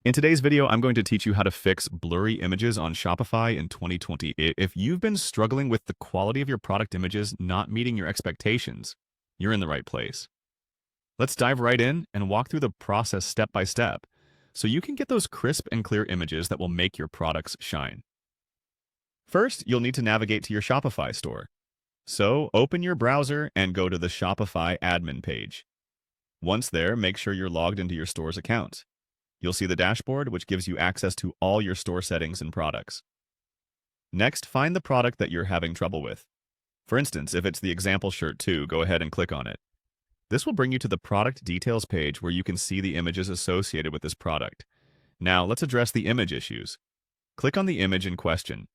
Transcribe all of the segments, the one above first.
In today's video, I'm going to teach you how to fix blurry images on Shopify in 2020. If you've been struggling with the quality of your product images not meeting your expectations, you're in the right place. Let's dive right in and walk through the process step by step so you can get those crisp and clear images that will make your products shine. First, you'll need to navigate to your Shopify store. So open your browser and go to the Shopify admin page. Once there, make sure you're logged into your store's account. You'll see the dashboard, which gives you access to all your store settings and products. Next, find the product that you're having trouble with. For instance, if it's the example shirt 2, go ahead and click on it. This will bring you to the product details page where you can see the images associated with this product. Now, let's address the image issues. Click on the image in question.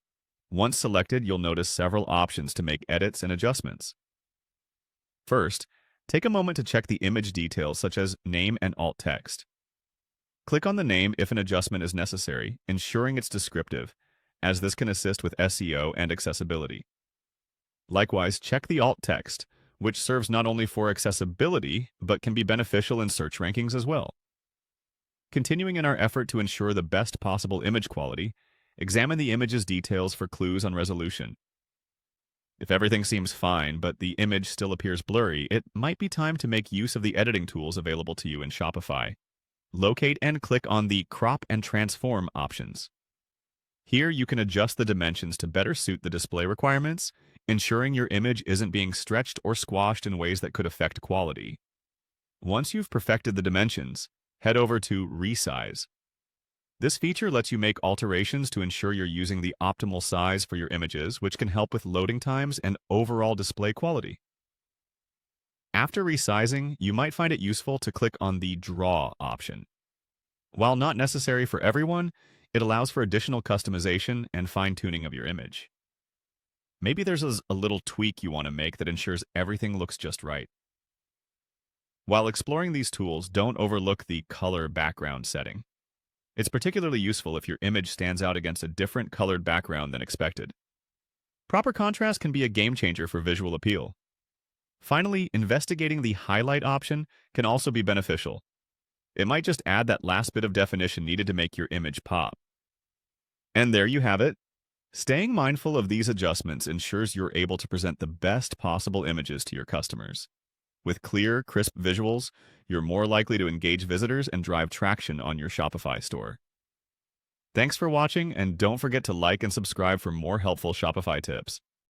Once selected, you'll notice several options to make edits and adjustments. First, take a moment to check the image details such as name and alt text. Click on the name if an adjustment is necessary, ensuring it's descriptive, as this can assist with SEO and accessibility. Likewise, check the alt text, which serves not only for accessibility, but can be beneficial in search rankings as well. Continuing in our effort to ensure the best possible image quality, examine the image's details for clues on resolution. If everything seems fine, but the image still appears blurry, it might be time to make use of the editing tools available to you in Shopify. Locate and click on the Crop and Transform options. Here you can adjust the dimensions to better suit the display requirements, ensuring your image isn't being stretched or squashed in ways that could affect quality. Once you've perfected the dimensions, head over to Resize. This feature lets you make alterations to ensure you're using the optimal size for your images, which can help with loading times and overall display quality. After resizing, you might find it useful to click on the Draw option. While not necessary for everyone, it allows for additional customization and fine-tuning of your image. Maybe there's a little tweak you want to make that ensures everything looks just right. While exploring these tools, don't overlook the color background setting. It's particularly useful if your image stands out against a different colored background than expected. Proper contrast can be a game changer for visual appeal. Finally, investigating the highlight option can also be beneficial. It might just add that last bit of definition needed to make your image pop. And there you have it. Staying mindful of these adjustments ensures you're able to present the best possible images to your customers. With clear, crisp visuals, you're more likely to engage visitors and drive traction on your Shopify store. Thanks for watching, and don't forget to like and subscribe for more helpful Shopify tips.